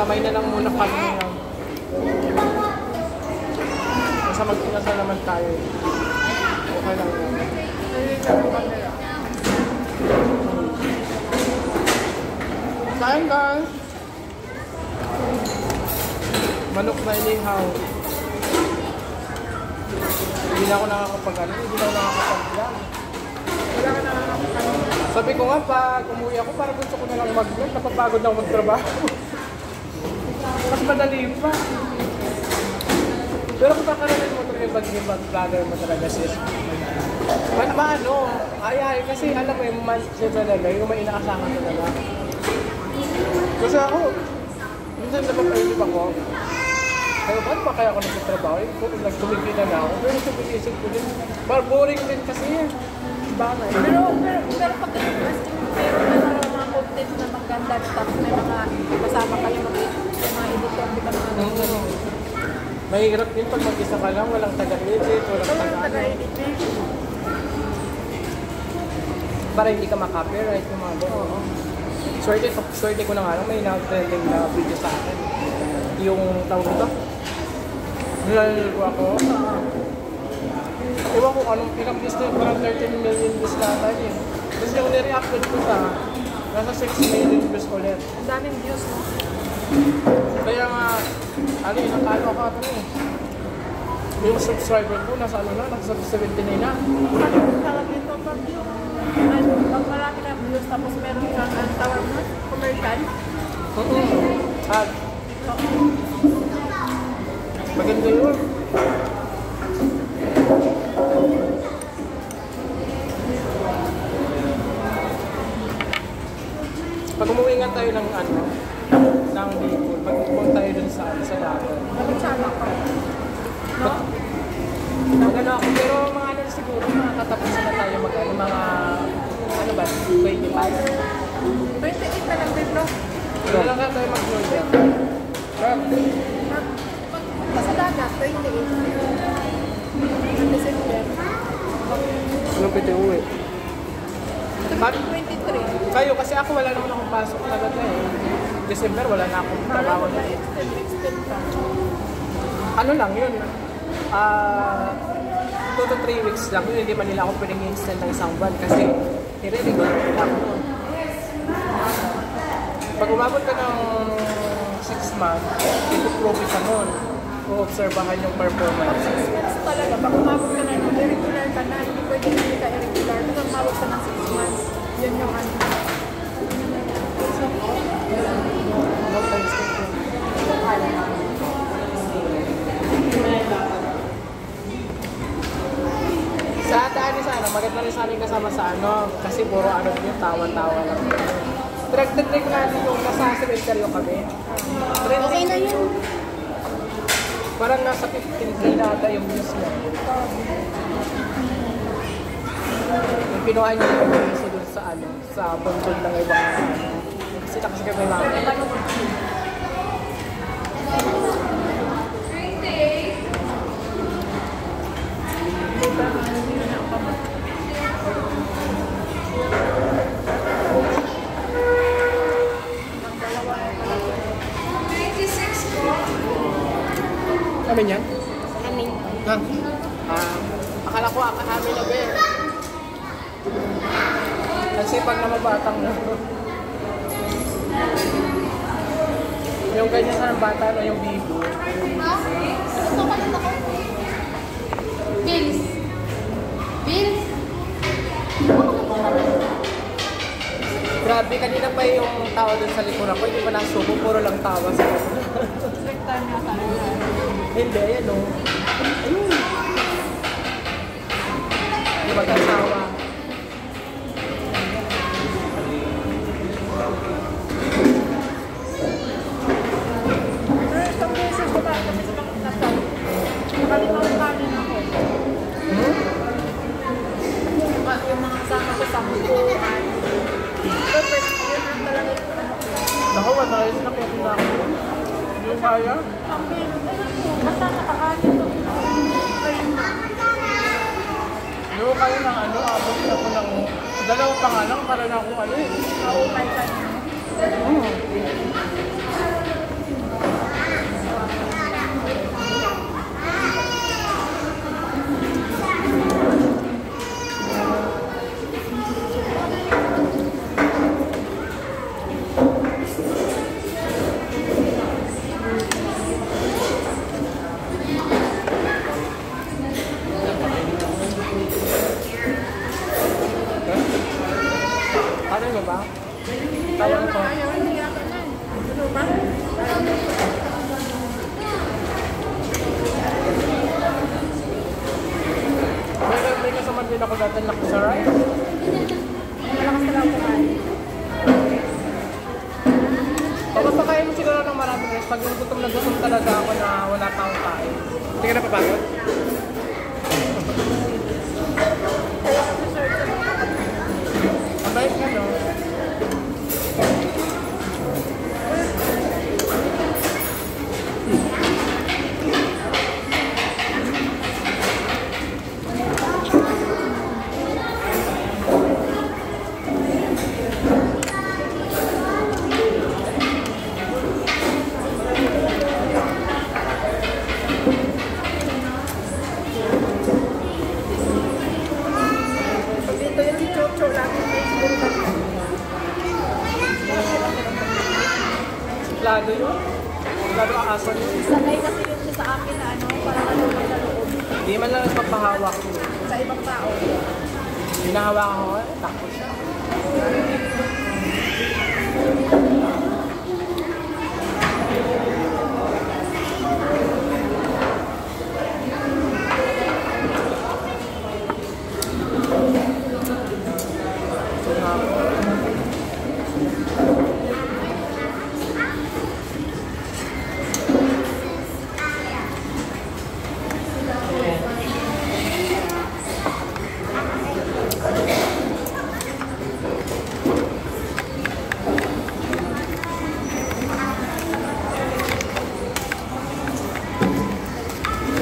kamay na lang muna kami ngayon. Basta mag-inasal naman tayo. Okay lang yun. Kain guys! Manok na inihaw. Hindi na ako nakakapag-ano, hindi na ako nakakapag-vlog. Wala ka nakakapag-ano. Sabi ko nga, pag umuwi ako, parang gusto ko na lang mag-vlog. Napapagod na ako magtrabaho. Mas madali pa. Pero kung kakaranin mo ito yung mag-vlogger mo talaga sis. Ano, ay, kasi alam mo yung siya talaga, yung may inaasahan talaga. Kasi ako, minsan napapaisip ako, kaya ba't pa kaya ako nagtatrabaho? Nagtumikita na ako, pero sumiisip ko din. Parang boring din kasi yan. Bagay. Pero pag interesting, meron na mga content na maganda, tapos may mga kasama kayo, mga editor, di ba naman? Mahirap din pag mag-isa ka lang, walang taga-edit, walang taga-edit. Para hindi ka ma-copyright yung mga gano'n. Swerte ko na nga lang, may nag-trending na video sa akin. Yung tawag ito. Nilalil ko ako. Ewan ko anong ilang views na parang 13 million views na tayo eh. Tapos yung nire-upload ko sa nasa 6 million views ulit. Ang daming views mo. Kaya nga, ano yun, nakalo ako ito eh. Yung subscriber ko, nasa ano na, nasa 79 na. Tawag dito pag yung pag marami na views, tapos meron kang tawag mo, commercial. Ad. Maganda yun. Pag umuwi nga tayo ng ano, ng Bicol, pag umuwi tayo dun sa dagat. Nagsama ka. No? Magano ako, pero mga ano siguro, makakatapos na tayo mga, ano ba, 25? 28 na lang din, no? Wala lang ka tayo mag-order. Sa dagat, 28. December. Anong pwede uwi? Pag 23. Kayo, kasi ako wala naman akong pasok talaga eh. December, wala na akong trabaho na eh. Extend pa. Ano lang yun? 2 to 3 weeks lang yun. Hindi man nila ako pwedeng i-extend ng isang buwan kasi nire-regular nila ako nun. Pag umabot ka ng 6 months, ito-prove ka nun. O-obserbahan yung performance. 6 months talaga. Pag umabot ka na, irregular ka na. Hindi pwede na hindi ka irregular. Pag umabot ka ng 6 months, yun yung ano. Sa daan sa ano, maganda rin sa amin kasama sa ano, kasi puro ano yung tawa-tawa lang. Trek-trek natin yung nasa cemetery kami. Okay na yun. Parang nasa 15K na ata yung views mo. Yung pinuha niya yung views doon sa ano, sa bundol ng ibang ano. Sita kasi kami namin. Amin yan? Amin. Akala ko amin na ba eh. Nagsipag na mabatang na. Yung ganyan sa bata no, yung bibo. Bills. Bills? Grabe, kanina pa yung tawa dun sa likuran ko, hindi pa nasubo, puro lang tawa sa Rektan niya sa akin. Hindi, ayan o. Ayun. Hindi mag-asawa. Pero isang beses ko ba kami sa mga nasal. Nakalimutan ako. Yung mga kasama ko sa bukuan. Pero first year na talaga yung ano ko. Naku, matalis na kaya na ako. Hindi ko kaya. Ang meron, basta nakakanin to. Ayun na. Hindi ko kaya ng ano, abot na ko ng dalawa pa nga lang para na akong ano eh. Maumay ka na. natin laksaray. Malakas talaga kumain. Papapakain mo siguro ng marami guys. Pag yung gutom na gutom talaga ako na wala pa akong kain. Hindi ka napapagod? Mabait ka no? Dito yung si Chocho lagi may sulutan. Suplado yun? Suplado ang aso yun. Sanay kasi yun siya sa akin na ano, parang nalulog sa loob. Hindi man lang nagpapahawak yun. Sa ibang tao. Hinahawakan ko, takot siya.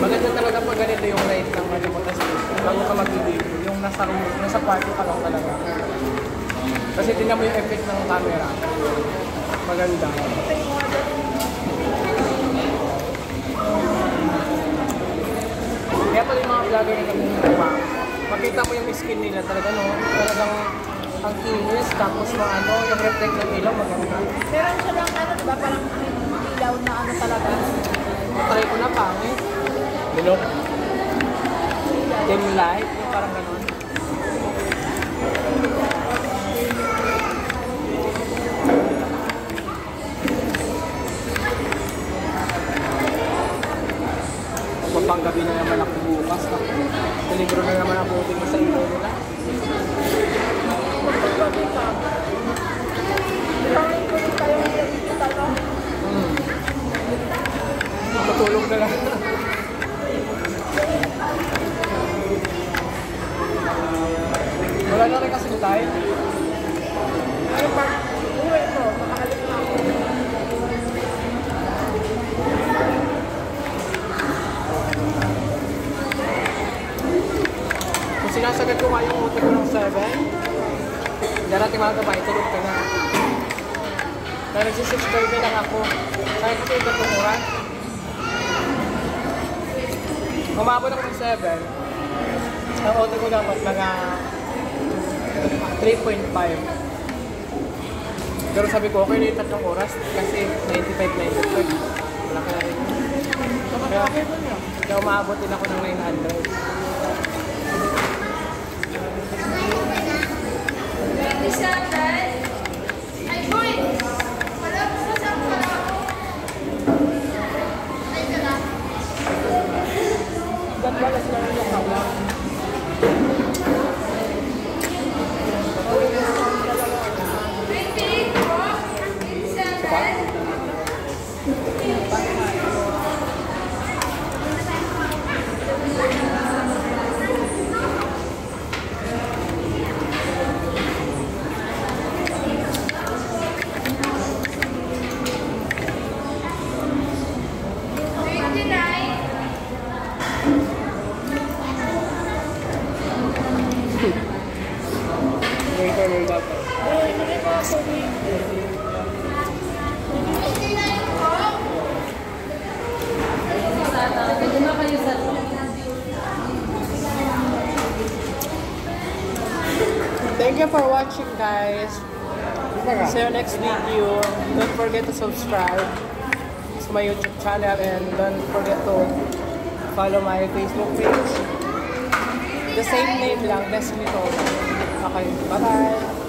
Maganda talaga pag ganito yung light ng ano mo, tapos bago ka mag-video, yung nasa room, nasa party ka lang talaga. Kasi tingnan mo yung effect ng camera. Maganda. Kaya pala yung mga vlogger na nagmumukha, makita mo yung skin nila talaga, no? Talagang ang kinis, tapos ano, yung reflect ng ilaw, maganda. Meron siya lang ano, diba? Parang ilaw na ano talaga. Try ko na pangit. Bilog. Dim light, yung parang gano'n. Magpapanggabi na naman ako bukas. Peligro na naman ang buti mo sa ilaw nila. Magpapagabi ka. Pangit ko rin tayo dito tayo. Matulog na lang. Wala na rin kasi tayo. Ano pa? Uwi ko, makakalit na ako. Kung sinasagat ko nga yung utak ko ng 7, darating mga gabay, tulog ka na. Dahil nagsisubscribe lang ako. Kahit ito yung tatong oras. Umabot ako ng 7. Ang auto ko dapat mga 3.5. Pero sabi ko, okay na yung tatlong oras kasi 95-95. Wala ka na rin. Kaya umabot din ako ng 900. Balas lang yung kawa. Thank you for watching, guys. See you next video. Don't forget to subscribe to my YouTube channel and don't forget to follow my Facebook page. The same name lang, Destiny Tola. Okay, bye-bye.